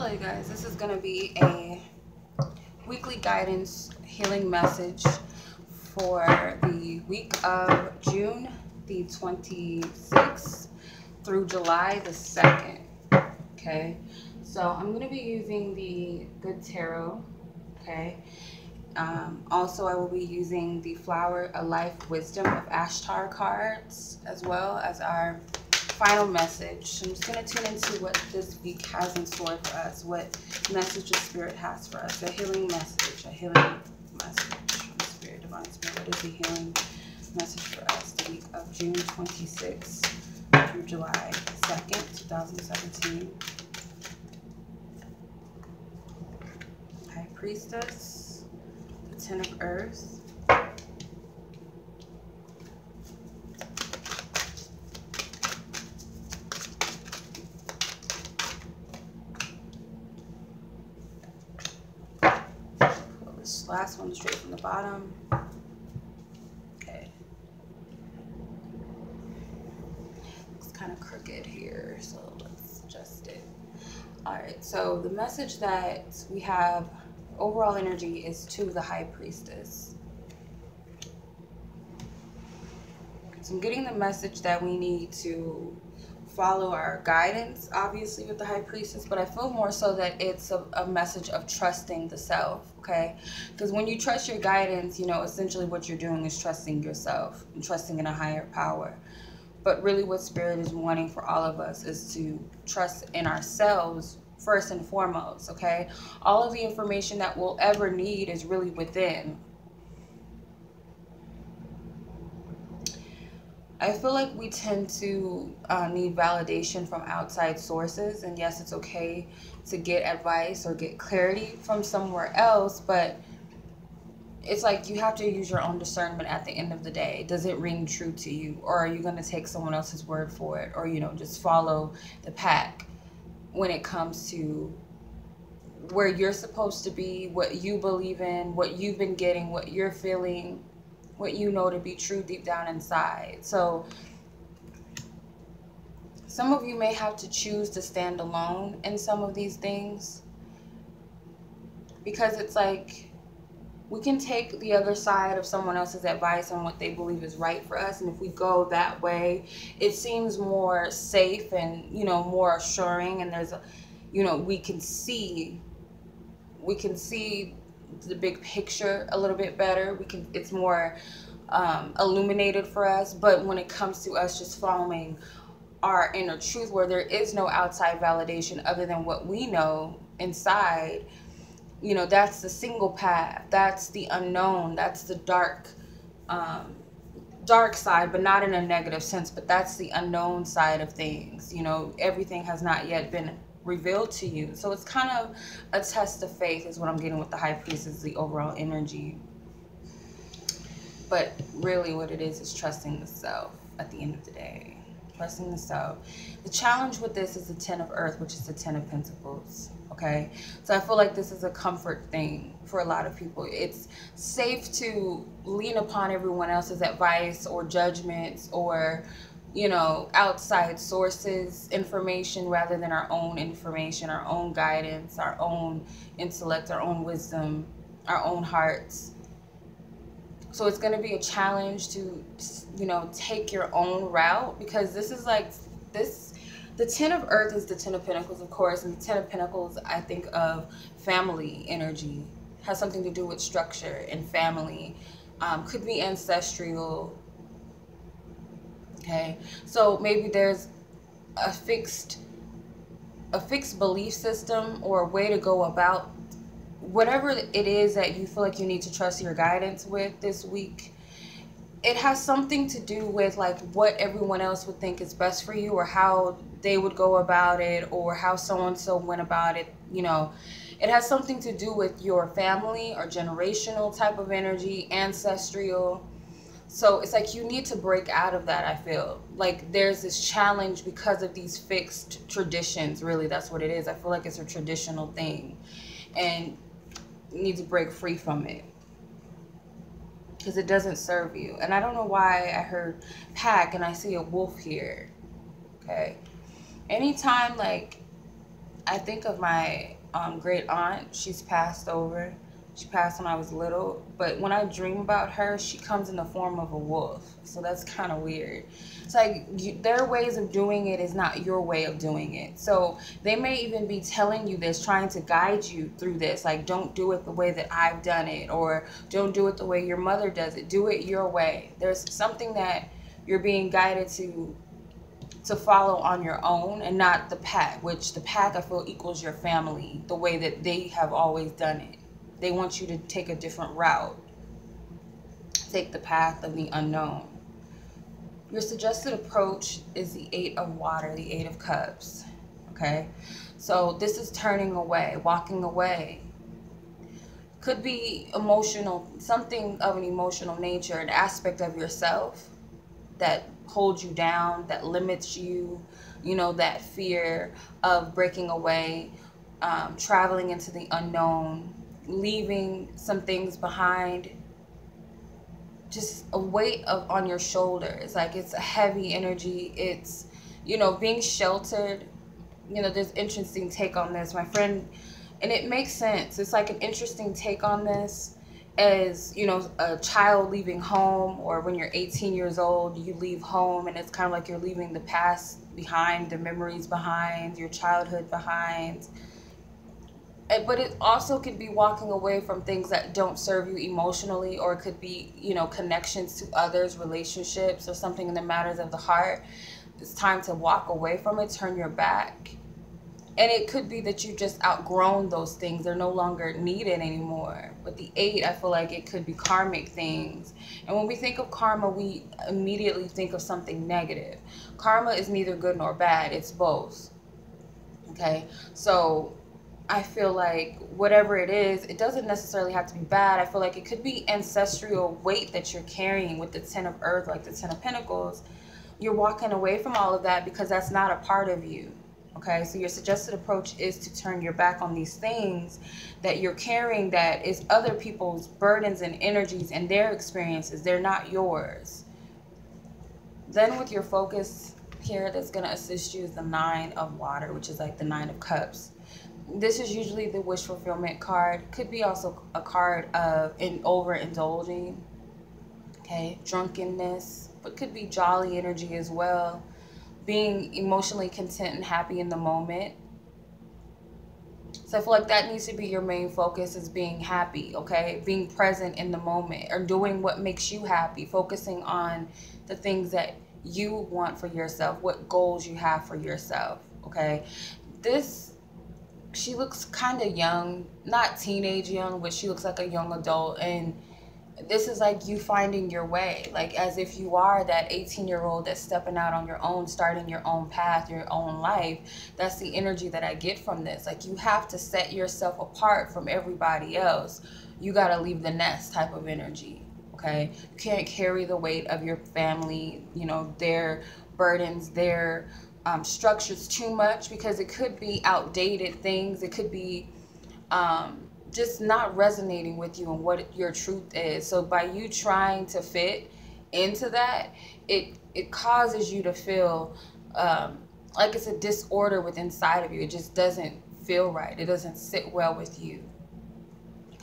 Hello you guys, this is going to be a weekly guidance healing message for the week of June the 26th through July the 2nd. Okay, so I'm going to be using the Good Tarot. Okay, also I will be using the Flower of Life Wisdom of Ashtar cards, as well as our final message. I'm just going to tune into what this week has in store for us, what message the Spirit has for us, a healing message from the Spirit, Divine Spirit. What is the healing message for us the week of June 26th through July 2nd, 2017? High Priestess, the Ten of Earth, last one straight from the bottom. Okay. It's kind of crooked here, so let's adjust it. Alright, so the message that we have, overall energy, is to the High Priestess. So I'm getting the message that we need to follow our guidance, obviously, with the High Priestess, but I feel more so that it's a message of trusting the self, okay? Because when you trust your guidance, you know, essentially what you're doing is trusting yourself and trusting in a higher power. But really what Spirit is wanting for all of us is to trust in ourselves first and foremost, okay? All of the information that we'll ever need is really within. I feel like we tend to need validation from outside sources, and yes, it's okay to get advice or get clarity from somewhere else, but it's like you have to use your own discernment at the end of the day. Does it ring true to you, or are you going to take someone else's word for it, or, you know, just follow the pack when it comes to where you're supposed to be, what you believe in, what you've been getting, what you're feeling, what you know to be true deep down inside. So some of you may have to choose to stand alone in some of these things, because it's like we can take the other side of someone else's advice on what they believe is right for us, and if we go that way, it seems more safe and, you know, more assuring, and there's a, you know, we can see the big picture a little bit better. It's more illuminated for us. But when it comes to us just following our inner truth, where there is no outside validation other than what we know inside, you know, that's the single path, that's the unknown, that's the dark side, but not in a negative sense, but that's the unknown side of things. You know, everything has not yet been revealed to you. So it's kind of a test of faith is what I'm getting with the High Priestess, the overall energy. But really what it is trusting the self at the end of the day. Trusting the self. The challenge with this is the Ten of Earth, which is the Ten of Pentacles. Okay? So I feel like this is a comfort thing for a lot of people. It's safe to lean upon everyone else's advice or judgments or, you know, outside sources, information, rather than our own information, our own guidance, our own intellect, our own wisdom, our own hearts. So it's going to be a challenge to, you know, take your own route, because this is like this. The Ten of Earth is the Ten of Pentacles, of course, and the Ten of Pentacles, I think of family energy, has something to do with structure and family, could be ancestral. Okay, so maybe there's a fixed belief system or a way to go about whatever it is that you feel like you need to trust your guidance with this week. It has something to do with like what everyone else would think is best for you, or how they would go about it, or how so-and-so went about it. You know, it has something to do with your family or generational type of energy, ancestral. So it's like you need to break out of that. I feel like there's this challenge because of these fixed traditions. Really, that's what it is. I feel like it's a traditional thing, and you need to break free from it, because it doesn't serve you. And I don't know why I heard pack and I see a wolf here. Okay, anytime like I think of my great aunt. She's passed over. She passed when I was little, but when I dream about her, she comes in the form of a wolf. So that's kind of weird. It's like their ways of doing it is not your way of doing it. So they may even be telling you this, trying to guide you through this. Like, don't do it the way that I've done it, or don't do it the way your mother does it. Do it your way. There's something that you're being guided to follow on your own, and not the pack, which the pack I feel equals your family, the way that they have always done it. They want you to take a different route. Take the path of the unknown. Your suggested approach is the 8 of water, the 8 of cups. Okay? So this is turning away, walking away. Could be emotional, something of an emotional nature, an aspect of yourself that holds you down, that limits you, you know, that fear of breaking away, traveling into the unknown, leaving some things behind, just a weight on your shoulders. Like, it's a heavy energy. It's, you know, being sheltered. You know, there's interesting take on this, my friend, and it makes sense. It's like an interesting take on this as, you know, a child leaving home, or when you're 18 years old, you leave home, and it's kind of like you're leaving the past behind, the memories behind, your childhood behind. But it also could be walking away from things that don't serve you emotionally, or it could be, you know, connections to others, relationships, or something in the matters of the heart. It's time to walk away from it, turn your back. And it could be that you've just outgrown those things. They're no longer needed anymore. With the 8, I feel like it could be karmic things. And when we think of karma, we immediately think of something negative. Karma is neither good nor bad. It's both. Okay? So I feel like whatever it is, it doesn't necessarily have to be bad. I feel like it could be ancestral weight that you're carrying with the 10 of earth, like the 10 of pentacles. You're walking away from all of that because that's not a part of you. Okay, so your suggested approach is to turn your back on these things that you're carrying, that is other people's burdens and energies and their experiences. They're not yours. Then with your focus here that's going to assist you is the 9 of water, which is like the 9 of cups. This is usually the wish fulfillment card. Could be also a card of overindulging, okay, drunkenness, but could be jolly energy as well. Being emotionally content and happy in the moment. So I feel like that needs to be your main focus, is being happy, okay? Being present in the moment, or doing what makes you happy, focusing on the things that you want for yourself, what goals you have for yourself, okay? She looks kind of young, not teenage young, but she looks like a young adult, and this is like you finding your way, like as if you are that 18-year-old that's stepping out on your own, starting your own path, your own life. That's the energy that I get from this. Like, you have to set yourself apart from everybody else. You got to leave the nest type of energy, okay? You can't carry the weight of your family, you know, their burdens, their structures too much, because it could be outdated things. It could be just not resonating with you and what your truth is. So by you trying to fit into that, it causes you to feel like it's a disorder within inside of you. It just doesn't feel right. It doesn't sit well with you.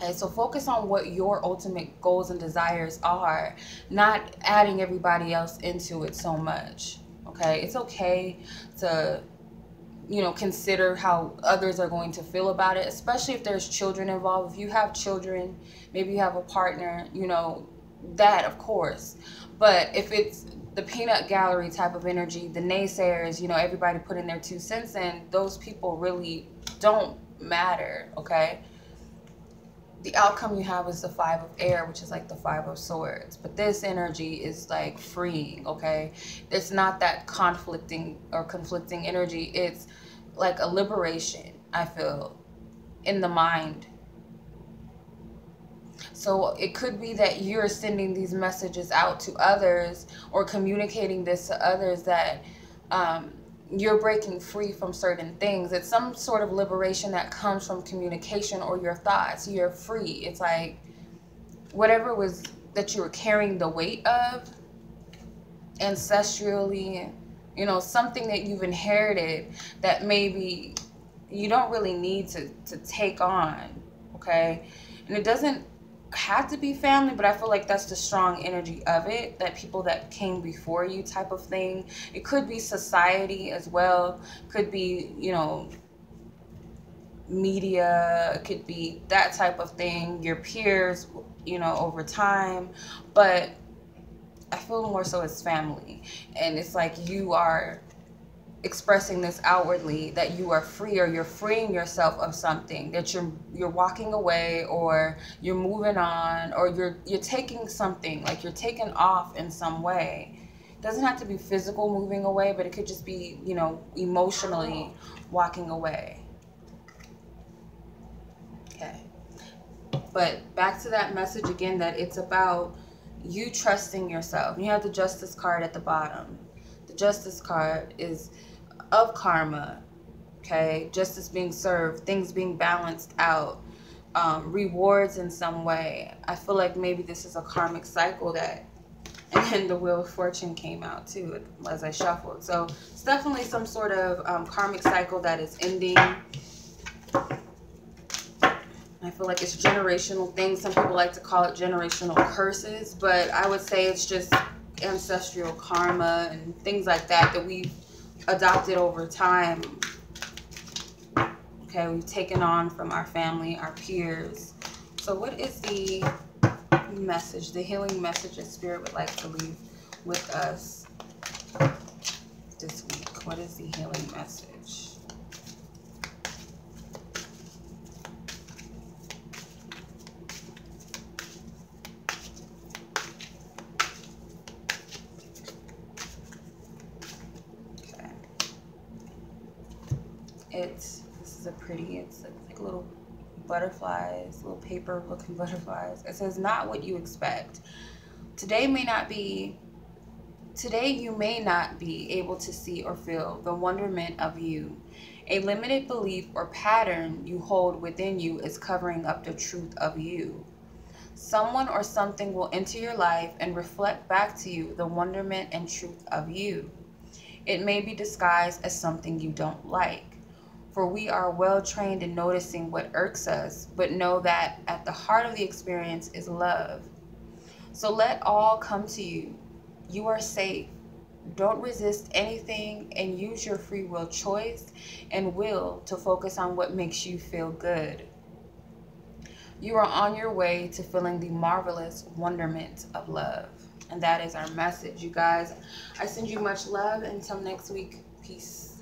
Okay, so focus on what your ultimate goals and desires are, not adding everybody else into it so much. Okay, it's okay to, you know, consider how others are going to feel about it, especially if there's children involved. If you have children, maybe you have a partner, you know, that of course. But if it's the peanut gallery type of energy, the naysayers, you know, everybody putting their 2 cents in, those people really don't matter, okay? The outcome you have is the 5 of air, which is like the 5 of swords. But this energy is like freeing, okay? It's not that conflicting energy. It's like a liberation, I feel, in the mind. So it could be that you're sending these messages out to others, or communicating this to others, that you're breaking free from certain things. It's some sort of liberation that comes from communication or your thoughts. You're free. It's like whatever was that you were carrying the weight of ancestrally, you know, something that you've inherited that maybe, you don't really need to take on, okay? And it doesn't have to be family, but I feel like that's the strong energy of it, that people that came before you type of thing. It could be society as well, could be, you know, media, could be that type of thing, your peers, you know, over time. But I feel more so as family, and it's like you are expressing this outwardly, that you are free, or you're freeing yourself of something, that you're walking away, or you're moving on, or you're taking something, like you're taking off in some way. It doesn't have to be physical moving away, but it could just be, you know, emotionally walking away. Okay. But back to that message again, that it's about you trusting yourself. You have the Justice card at the bottom. The Justice card is of karma, okay? Justice being served, things being balanced out, rewards in some way. I feel like maybe this is a karmic cycle that, and the Wheel of Fortune came out too as I shuffled. So it's definitely some sort of karmic cycle that is ending. I feel like it's generational things. Some people like to call it generational curses, but I would say it's just ancestral karma and things like that that we've adopted over time. Okay, we've taken on from our family, our peers. So what is the message, the healing message that Spirit would like to leave with us this week? What is the healing message? This is a pretty, it's like little butterflies, little paper looking butterflies. It says, not what you expect. Today you may not be able to see or feel the wonderment of you. A limited belief or pattern you hold within you is covering up the truth of you. Someone or something will enter your life and reflect back to you the wonderment and truth of you. It may be disguised as something you don't like. For we are well trained in noticing what irks us, but know that at the heart of the experience is love. So let all come to you. You are safe. Don't resist anything, and use your free will choice and will to focus on what makes you feel good. You are on your way to feeling the marvelous wonderment of love. And that is our message, you guys. I send you much love. Until next week, peace.